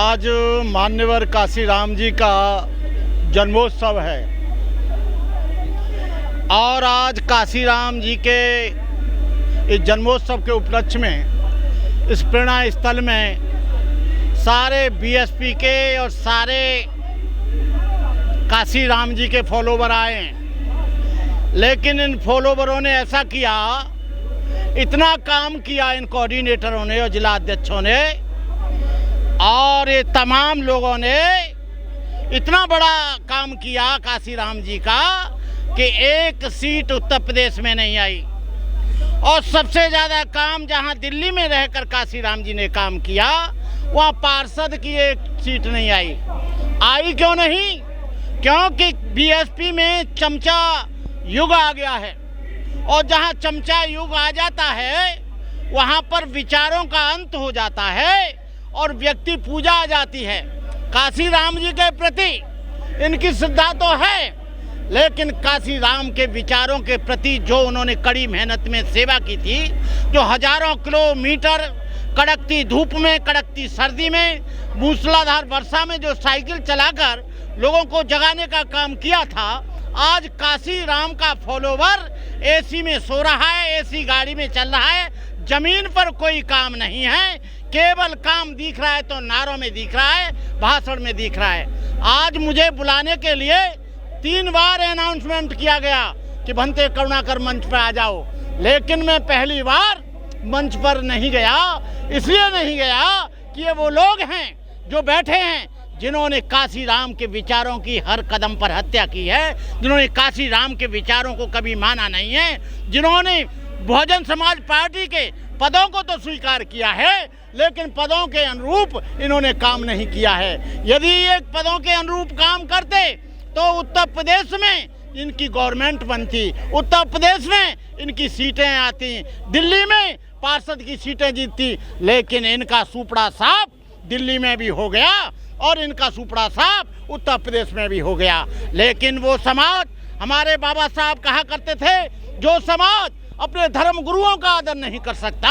आज मान्यवर काशीराम जी का जन्मोत्सव है और आज काशीराम जी के इस जन्मोत्सव के उपलक्ष्य में इस प्रेरणा स्थल में सारे बीएसपी के और सारे काशीराम जी के फॉलोवर आए हैं। लेकिन इन फॉलोवरों ने ऐसा किया, इतना काम किया इन कोऑर्डिनेटरों ने और जिला अध्यक्षों ने और ये तमाम लोगों ने इतना बड़ा काम किया काशीराम जी का कि एक सीट उत्तर प्रदेश में नहीं आई। और सबसे ज़्यादा काम जहां दिल्ली में रहकर काशीराम जी ने काम किया, वहाँ पार्षद की एक सीट नहीं आई। क्यों नहीं? क्योंकि बीएसपी में चमचा युग आ गया है और जहां चमचा युग आ जाता है वहां पर विचारों का अंत हो जाता है और व्यक्ति पूजा आ जाती है। काशीराम जी के प्रति इनकी श्रद्धा तो है, लेकिन काशीराम के विचारों के प्रति जो उन्होंने कड़ी मेहनत में सेवा की थी, जो हजारों किलोमीटर कड़कती धूप में, कड़कती सर्दी में, मूसलाधार वर्षा में जो साइकिल चलाकर लोगों को जगाने का काम किया था, आज काशीराम का फॉलोवर एसी में सो रहा है, एसी गाड़ी में चल रहा है, जमीन पर कोई काम नहीं है, केवल काम दिख रहा है तो नारों में दिख रहा है, भाषण में दिख रहा है। आज मुझे बुलाने के लिए 3 बार अनाउंसमेंट किया गया कि भंते करुणाकर मंच पर आ जाओ, लेकिन मैं पहली बार मंच पर नहीं गया। इसलिए नहीं गया कि ये वो लोग हैं जो बैठे हैं जिन्होंने काशीराम के विचारों की हर कदम पर हत्या की है, जिन्होंने काशीराम के विचारों को कभी माना नहीं है, जिन्होंने बहुजन समाज पार्टी के पदों को तो स्वीकार किया है लेकिन पदों के अनुरूप इन्होंने काम नहीं किया है। यदि ये पदों के अनुरूप काम करते तो उत्तर प्रदेश में इनकी गवर्नमेंट बनती, उत्तर प्रदेश में इनकी सीटें आती, दिल्ली में पार्षद की सीटें जीतती। लेकिन इनका सुपड़ा साफ दिल्ली में भी हो गया और इनका सुपड़ा साफ उत्तर प्रदेश में भी हो गया। लेकिन वो समाज, हमारे बाबा साहब कहा करते थे, जो समाज अपने धर्म गुरुओं का आदर नहीं कर सकता,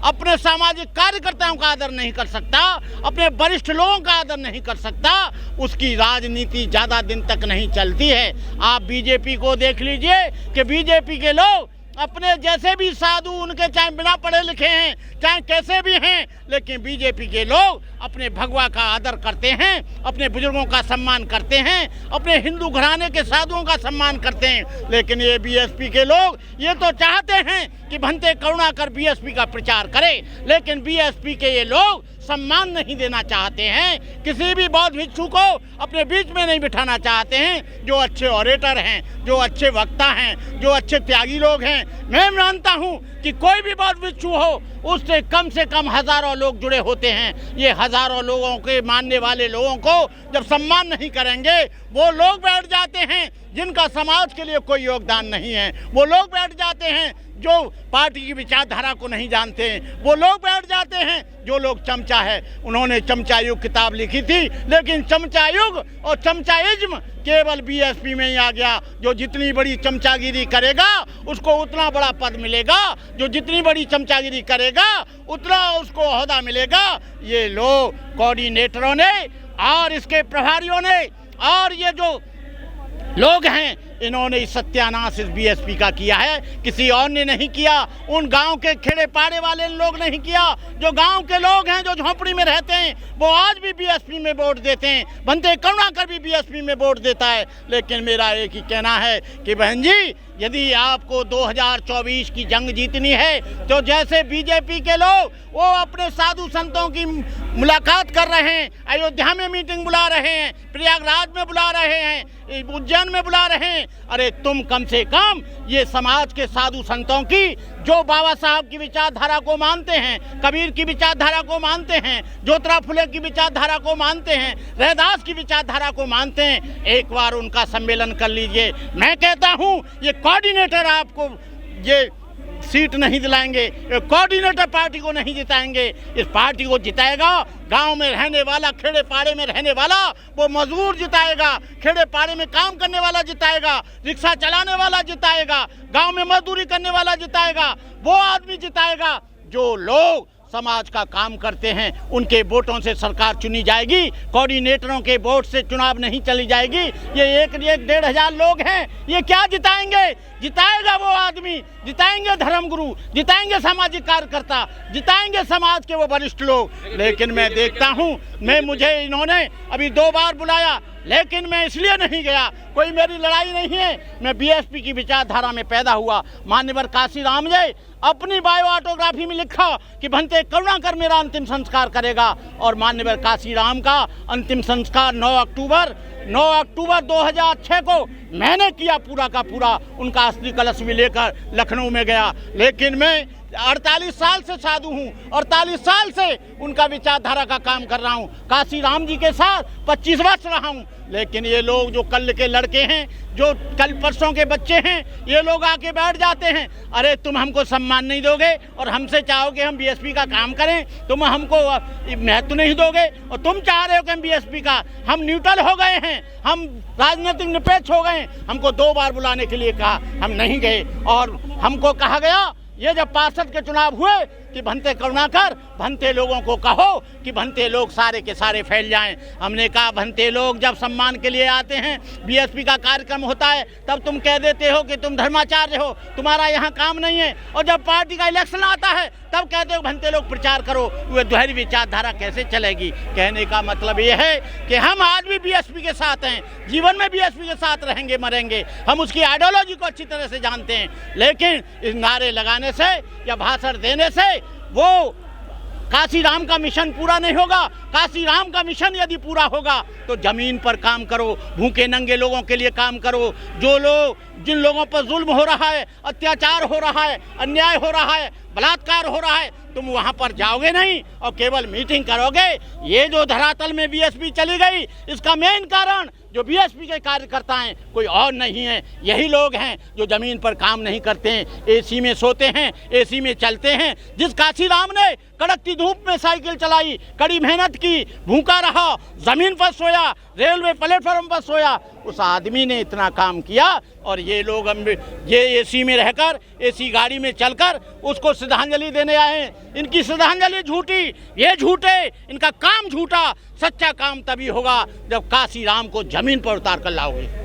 अपने सामाजिक कार्यकर्ताओं का आदर नहीं कर सकता, अपने वरिष्ठ लोगों का आदर नहीं कर सकता, उसकी राजनीति ज़्यादा दिन तक नहीं चलती है। आप बीजेपी को देख लीजिए कि बीजेपी के लोग अपने जैसे भी साधु, उनके चाहे बिना पढ़े लिखे हैं, चाहे कैसे भी हैं, लेकिन बीजेपी के लोग अपने भगवा का आदर करते हैं, अपने बुजुर्गों का सम्मान करते हैं, अपने हिंदू घराने के साधुओं का सम्मान करते हैं। लेकिन ये बीएसपी के लोग ये तो चाहते हैं कि भंते करुणाकर बीएसपी का प्रचार करे, लेकिन बीएसपी के ये लोग सम्मान नहीं देना चाहते हैं, किसी भी बौद्ध भिक्षु को अपने बीच में नहीं बिठाना चाहते हैं, जो अच्छे ऑरेटर हैं, जो अच्छे वक्ता हैं, जो अच्छे त्यागी लोग हैं। मैं मानता हूं कि कोई भी बौद्ध भिक्षु हो, उससे कम हजारों लोग जुड़े होते हैं। ये हजारों लोगों के मानने वाले लोगों को जब सम्मान नहीं करेंगे, वो लोग बैठ जाते हैं जिनका समाज के लिए कोई योगदान नहीं है, वो लोग बैठ जाते हैं जो पार्टी की विचारधारा को नहीं जानते हैं, वो लोग बैठ जाते हैं जो लोग चमचा है। उन्होंने चमचा युग किताब लिखी थी, लेकिन चमचा युग और चमचाइज्म केवल बीएसपी में ही आ गया। जो जितनी बड़ी चमचागिरी करेगा उसको उतना बड़ा पद मिलेगा, जो जितनी बड़ी चमचागिरी करेगा उतना उसको ओहदा मिलेगा। ये लोग कोऑर्डिनेटरों ने और इसके प्रभारियों ने और ये जो लोग हैं, इन्होंने इस सत्यानाश इस बीएसपी का किया है, किसी और ने नहीं किया। उन गांव के खेड़े पाड़े वाले लोग नहीं किया। जो गांव के लोग हैं, जो झोंपड़ी में रहते हैं, वो आज भी बीएसपी में वोट देते हैं। भंते करुणाकर भी बीएसपी में वोट देता है। लेकिन मेरा एक ही कहना है कि बहन जी, यदि आपको 2024 की जंग जीतनी है तो जैसे बीजेपी के लोग वो अपने साधु संतों की मुलाकात कर रहे हैं, अयोध्या में मीटिंग बुला रहे हैं, प्रयागराज में बुला रहे हैं, उज्जैन में बुला रहे हैं, अरे तुम कम से कम ये समाज के साधु संतों की, जो बाबा साहब की विचारधारा को मानते हैं, कबीर की विचारधारा को मानते हैं, ज्योतिराव फुले की विचारधारा को मानते हैं, रैदास की विचारधारा को मानते हैं, एक बार उनका सम्मेलन कर लीजिए। मैं कहता हूँ ये कोऑर्डिनेटर आपको ये सीट नहीं दिलाएंगे, कोऑर्डिनेटर पार्टी को नहीं जिताएंगे। इस पार्टी को जिताएगा गांव में रहने वाला, खेड़े पाड़े में रहने वाला वो मजदूर जिताएगा, खेड़े पाड़े में काम करने वाला जिताएगा, रिक्शा चलाने वाला जिताएगा, गांव में मजदूरी करने वाला जिताएगा। वो आदमी जिताएगा जो लोग समाज का काम करते हैं उनके वोटों से सरकार चुनी जाएगी, कोऑर्डिनेटरों के वोट से चुनाव नहीं चली जाएगी। ये 1,500 लोग हैं, ये क्या जिताएंगे? जिताएगा वो आदमी, जिताएंगे धर्मगुरु, जिताएंगे सामाजिक कार्यकर्ता, जिताएंगे समाज के वो वरिष्ठ लोग। लेकिन मैं देखता हूँ, मुझे इन्होंने अभी 2 बार बुलाया, लेकिन मैं इसलिए नहीं गया, कोई मेरी लड़ाई नहीं है। मैं बीएसपी की विचारधारा में पैदा हुआ। मान्यवर काशीराम जी अपनी बायो ऑटोग्राफी में लिखा कि भंते करुणाकर मेरा अंतिम संस्कार करेगा, और मान्यवर काशीराम का अंतिम संस्कार 9 अक्टूबर 2006 को मैंने किया, पूरा का पूरा। उनका अस्थि कलश भी लेकर लखनऊ में गया। लेकिन मैं 48 साल से साधु हूँ, 48 साल से उनका विचारधारा का काम कर रहा हूँ। काशीराम जी के साथ 25 वर्ष रहा हूँ। लेकिन ये लोग जो कल के लड़के हैं, जो कल परसों के बच्चे हैं, ये लोग आके बैठ जाते हैं। अरे तुम हमको सम्मान नहीं दोगे और हमसे चाहोगे हम बीएसपी का काम करें, तुम हमको महत्व नहीं दोगे, और तुम चाह रहे हो कि हम बीएसपी का, हम न्यूट्रल हो गए हैं, हम राजनीतिक निरपेक्ष हो गए। हमको 2 बार बुलाने के लिए कहा, हम नहीं गए। और हमको कहा गया, ये जब 65 के चुनाव हुए कि भंते करुणाकर, भंते लोगों को कहो कि भंते लोग सारे के सारे फैल जाएं। हमने कहा भंते लोग जब सम्मान के लिए आते हैं, बीएसपी का कार्यक्रम होता है, तब तुम कह देते हो कि तुम धर्माचार्य हो, तुम्हारा यहाँ काम नहीं है, और जब पार्टी का इलेक्शन आता है तब कहते हो भंते लोग प्रचार करो। वह दोहरी विचारधारा कैसे चलेगी? कहने का मतलब ये है कि हम आज भी बीएसपी के साथ हैं, जीवन में बीएसपी के साथ रहेंगे, मरेंगे। हम उसकी आइडियोलॉजी को अच्छी तरह से जानते हैं, लेकिन इस नारे लगाने से या भाषण देने से वो काशीराम का मिशन पूरा नहीं होगा। काशीराम का मिशन यदि पूरा होगा तो जमीन पर काम करो, भूखे नंगे लोगों के लिए काम करो। जिन लोगों पर जुल्म हो रहा है, अत्याचार हो रहा है, अन्याय हो रहा है, बलात्कार हो रहा है, तुम वहां पर जाओगे नहीं और केवल मीटिंग करोगे। ये जो धरातल में बीएसपी चली गई, इसका मेन कारण जो बीएसपी के कार्यकर्ता हैं, कोई और नहीं है, यही लोग हैं जो जमीन पर काम नहीं करते हैं, एसी में सोते हैं, एसी में चलते हैं। जिस काशीराम ने कड़कती धूप में साइकिल चलाई, कड़ी मेहनत की, भूखा रहा, जमीन पर सोया, रेलवे प्लेटफॉर्म पर सोया, उस आदमी ने इतना काम किया। और ये लोग ये एसी में रहकर, एसी गाड़ी में चलकर उसको श्रद्धांजलि देने आए हैं। इनकी श्रद्धांजलि झूठी, ये झूठे, इनका काम झूठा। सच्चा काम तभी होगा जब काशीराम को जमीन पर उतार कर लाओगे।